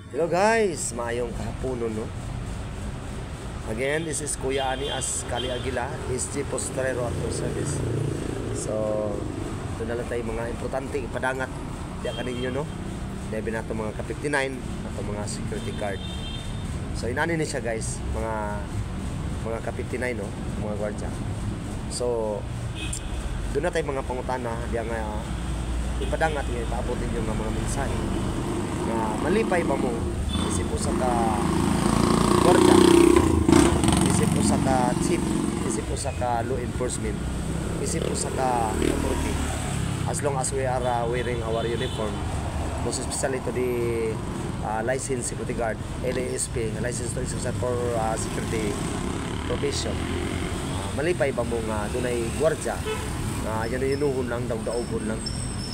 Hello guys, maayong kahaponon no. Again, this is Kuya Ani as Kali Aguila, SG Postrero Auto Service. So, ito na lang tayo mga importante ipadangat diya kaninyo no. Debe na ito mga ka-59 ato mga security card. So, inani ni siya guys, mga ka-59 no, mga gwardiya. So, doon na tayo mga pangutana diya nga ipadangat nga ipaabotin yung mga mensahe na malipay ba mo isip mo sa ka gwardiya, isip mo sa ka chief, isip mo sa ka law enforcement, isip mo sa ka authority, as long as we are wearing our uniform, most especially to the licensed security guard, LASP, licensed to exercise for security profession. Malipay ba mo nga dunay gwardiya nga yan yunuhon lang daw daogon lang,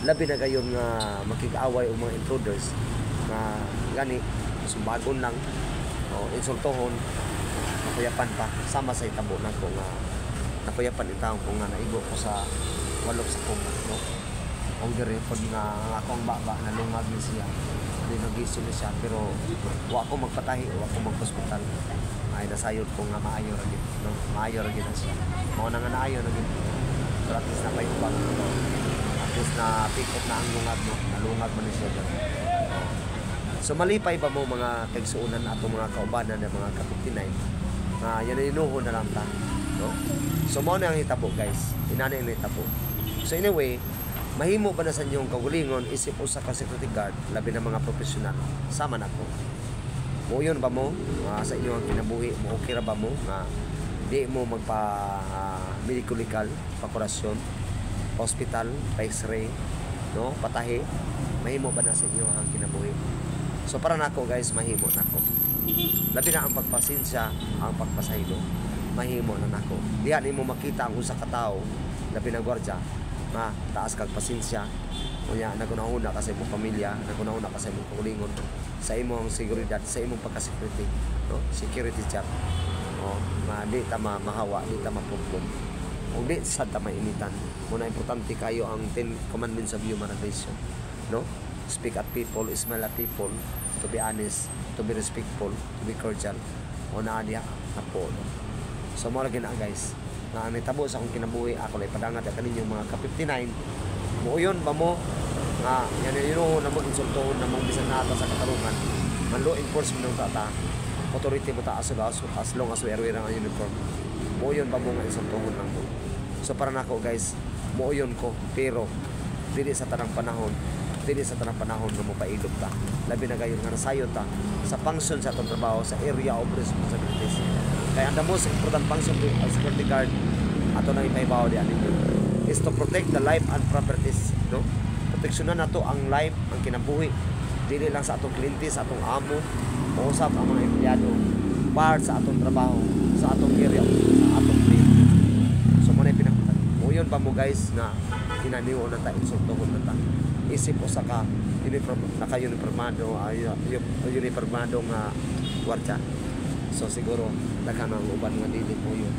labi na gayon nga makik-away o mga intruders nga gani sumbagon lang o insultohon, nakuyapan pa sama sa itabo na ko nga nakuyapan itaw ko nga naigo ko sa walok sa kong no ang dire pod nga akong baba na lungag ni siya di nagisod siya pero wa ko magpatahi o ako mag-hospital ay nasayod ko nga maayo ra gid no, maayo ra gid siya mao na nga naayo ra gid pero at least na pay ubang no? At least na pick up na ang lungag no, nalungag man ni siya dyan. So malipay ba mo mga tagsuunan ato mga kaubanan ng mga ka-59 nga yan inuho na lang ta no? So mao na ang hitabo guys, inana ang hitabo. So anyway, mahimo ba na sa inyong kagulingon isip usa ka security guard labi na mga profesional sama nako. Mo yun ba mo sa inyo ang kinabuhi mo okay ra ba mo nga di mo magpa medical legal pakurasyon, hospital, x-ray no, patahi, mahimo ba na sa inyo ang kinabuhi? So para nako guys, mahimo nako. Labi na ang pagpasensya, ang pagpasaylo, mahimo na nako. Diha nimo makita ang usa ka tawo, labi na gwardiya, nga taas kag pasensya. Unya nagunahuna ka sa imong pamilya, nagunahuna ka sa imong kaulingon, sa imong seguridad, sa imong pagka-security, no? Security job. Oh, nga di ta mahawa, di ta mapugpog. O di sa ta mainitan. Muna importante kayo ang 10 commandments of human relation, no? Speak at people, smile at people, to be honest, to be respectful, to be cordial, o na diya na po. No? So mo lagi na guys, nga ang nitabo sa akong kinabuhi, ako lay padangat at kaninyong mga ka-59, mo yun ba mo, nga yan yun na mo insultohon na mong bisan nata sa katarungan, man law enforcement ng tata, authority mo ta as long as we are wearing ang uniform, mo yun ba mo nga insultohon lang mo. So para nako guys, mo yun ko, pero dili sa tanang panahon nga mo pailog ta. Labi na gayon nga nasayon ta sa function sa atong trabaho sa area of responsibilities. Kaya ang the most important function of security guard ato nang ipahibaw di ani is to protect the life and properties, no? Proteksyonan nato ang life, ang kinabuhi dili lang sa atong kliyente, sa atong amo, o usab ang mga empleyado, part sa atong trabaho, sa atong area, sa atong team. So mo na pinakutan. O yun pa mo guys na kinaniwo na ta, insultohon na ta. Isip o saka naka-uniformado nga gwardiya. So siguro daghan ang uban nga dili mo yun.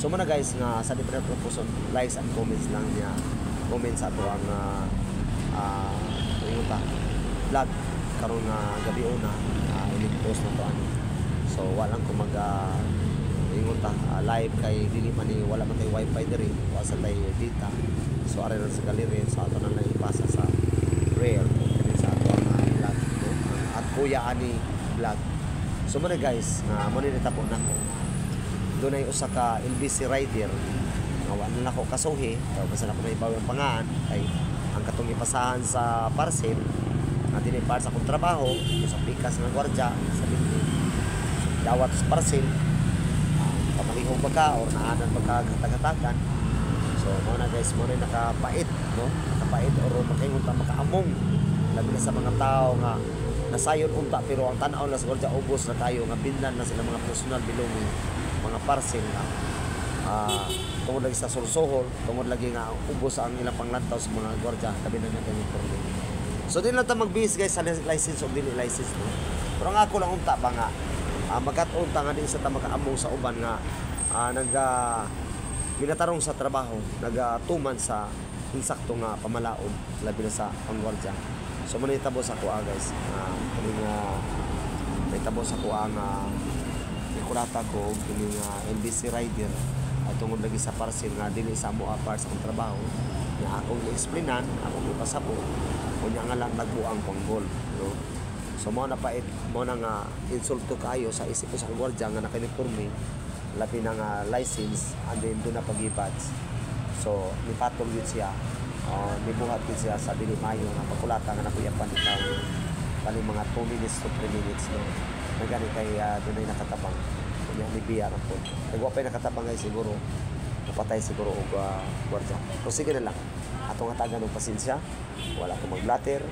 So muna guys nga sa different proposal, likes and comments lang niya. Comments ato ang vlog karon nga gabi una i-post na to ano. So walang ko mag ingon ta live kay dili man ni wala man tay wifi diri wa sa tay data. So ari ra sa gallery sa ato na lang ipasa sa rare sa ato ang vlog no? At Kuya Ani vlog. So muna guys nga mo ni nitabo nako dunay usa ka LBC rider nga wala na ko kasuhi daw basta na ko may bawang pangaan kay ang katong ipasahan sa parcel nga dili para sa kong trabaho sa pikas nga gwardiya sa dili dawat sa parcel pamalihog ba ka or naanan ba ka katagatagan. So mo na guys, mo rin nakapait no, nakapait or makaingon ta makaamong labi na sa mga tao nga nasayon unta pero ang tan-aw na sa gwardiya ubos na tayo nga bindan na sila mga personal belonging, mga parcel nga tungod lagi sa sursohol, tungod lagi nga ubos ang ilang panglantaw sa mga gwardiya labi na natin yung problem. So din lang ta magbihis guys sa license o dili license no. Pero ang ako lang unta ba nga magat-on ta nga din sa ta makaamong sa uban nga ginatarong sa trabaho, nagatuman sa insakto nga pamalaod labi na sa panggwardya. So muna itabo sa kuha guys. Kaning may tabo sa kuha nga ikulata ko kining NBC rider at tungod lagi sa parcel nga dili sa mo parts ang trabaho na akong i-explainan, akong ipasabot kunya nga lang nagbuang panggol, no? So mo na pait mo na nga insulto kayo sa isip ko sa gwardiya nga nakaniporme labi na nga license and then doon na pag-ibats. So nipatong yun siya, nibuhat yun siya sa dili mayo nga pakulata nga nakuyapan itaw kani mga 2 minutes to 3 minutes, no? Nagani kay doon ay nakatabang kunya ni biya na po nagwapay nakatabang ay siguro napatay siguro og gwardiya. So sige na lang atong hatagan og pasensya, wala ko mag-blatter,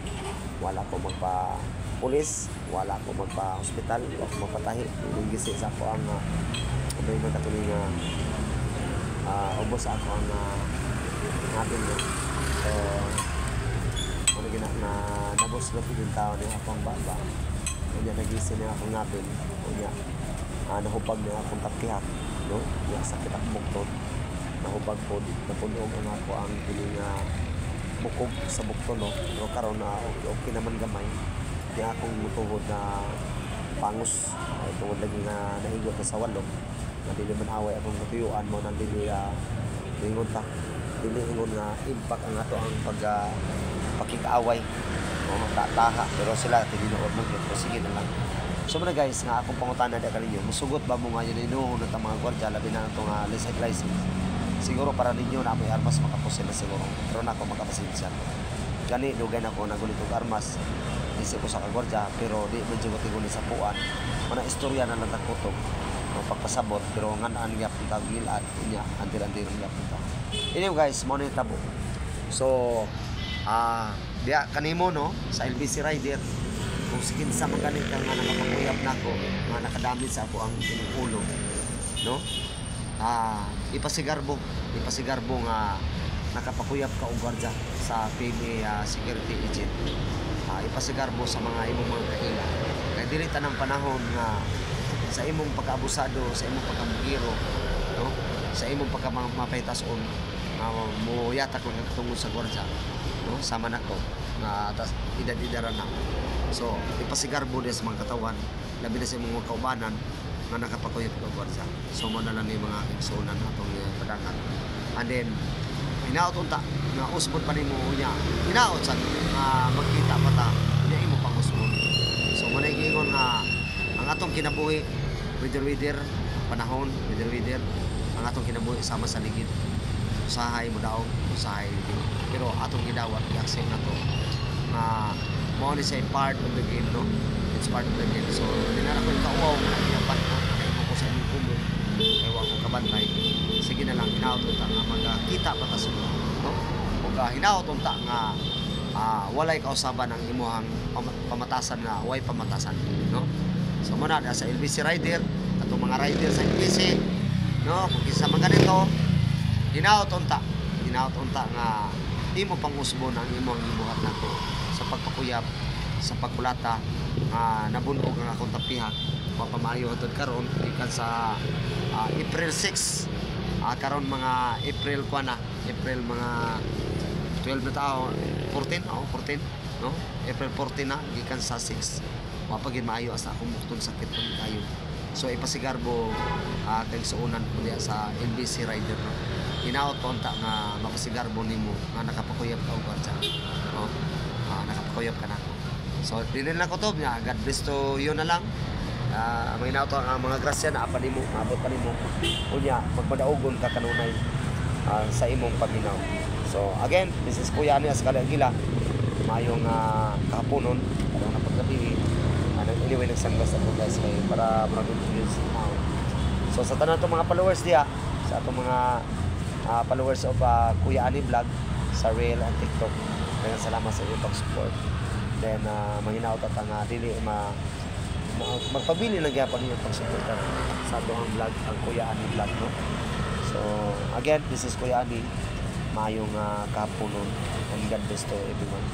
wala ko magpa-pulis, wala ko magpa-hospital, wala ko magpatahi. Yung gisi sa ako ang may magkatuloy nga ubos ako ang natin mo. So ano gina na nabos na din tao ni akong baba. Kanya nagising na akong ngapin. Kanya nahubag na akong takihat, no? Yung sakit ak bukton. Nahubag po, napunog ang ako ang piling bukog sa bukton, no? Pero karon na okay naman gamay. Di akong mutuhod na pangus. Tungod lagi na nahigot na sa walong. Na dili man away akong natuyuan mo nang dili ingon ta. Dili ingon nga impact ang ato ang pakikaaway. No, tataha. Pero sila tinuod man gyud. Sige na lang. So muna guys, nga akong pangutana da kaninyo, musugot ba mo nga yun inuhon at mga gwardiya labi na itong license? Siguro para ninyo na may armas makapusin na siguro. Pero na ako makapasensya. Gani, dugay na ako nagulit og armas. Isip ko sa kagwardya, pero di medyo gati sa puan. Mana istorya na nagkutog. Pagpasabot, pero nganaan nga punta gilat niya, antir-antir nga punta. Anyway guys, mo na tabo. So, diya kanimo no, sa LBC rider, kung sikin sa magaling ka nga nakapakuyap na ako, nga nakadamit sa ako ang ulo, no? Ipasigarbo nga nakapakuyap ka og gwardiya sa PMA security agent. Ipasigarbo sa mga imong mga kaila. Kaya dili tanang panahon nga sa imong pagkaabusado, sa imong pagkamugiro, no? Sa imong pagkamapaytason, mo yatak lang tungod sa gwardiya, no? Sama nako nga atas edad-edaran na. So, ipasigarbo din sa mga katawan, labi na sa mga kaubanan nga nakapakuyap ka gwardiya. So, mo na lang yung mga igsunan atong padangan. And then, hinaot unta, nga usbod pa rin mo niya. Hinaot sa magkita pa ta, niya imo pang usbod. So, mo na igingon nga, ang atong kinabuhi, wither, panahon, wither, ang atong kinabuhi sama sa ligid. Usahay mo daw, usahay din. Pero atong gidawat, i-accept na to. Mo ni say part of the game, no? It's part of the game. So, dinara ko yung kauwaw na iyapan ko. Nakaimo ko sa inyong kumo. Kaya ko kabantay. Sige na lang, hinaot unta nga magkita pa ta sunod, no? Kung hinaot unta nga walay kausaban ang imuhang pamatasan nga, way pamatasan, no? So, muna sa LBC rider, atong mga rider sa LBC, no? Kung kisa mga ganito, hinaot unta nga imo pang usbon ang imong ibuhat nato sa pagpakuyap, sa pagkulata, nabunog ang akong tapihak mapamayo hatod karon ikan sa April 6 karon mga April mga 12 na tao 14 no? April 14 na gikan sa 6 mapagin maayo asa akong muktong sakit pa kayo. So ipasigarbo kay suunan ko diya sa NBC rider, no? Hinaot unta nga mapasigarbo nimo nga nakapakuyap ka og gwardiya, no? Nakapakuyap ka nako. So dinil na ko to nga God bless to you na lang. May hinaot ang mga grasya na apa nimo, maabot pa nimo. Unya magpadaogon ka kanunay sa imong paginaw. So again, this is Kuya Ani Ascali Aguila. Mayong kahaponon, karong na paggabi. Anyway, nagsanggas ako guys kay para good views. So sa tanan itong mga followers diya, sa itong mga followers of Kuya Ani Vlog sa Reel and TikTok, kaya salamat sa inyong pag-support. Then mahinaot at ang dili magpabili lang gyapon niyo pag-support sa itong vlog, ang Kuya Ani Vlog, no? So again, this is Kuya Ani. Mayong kahaponon and God bless to everyone.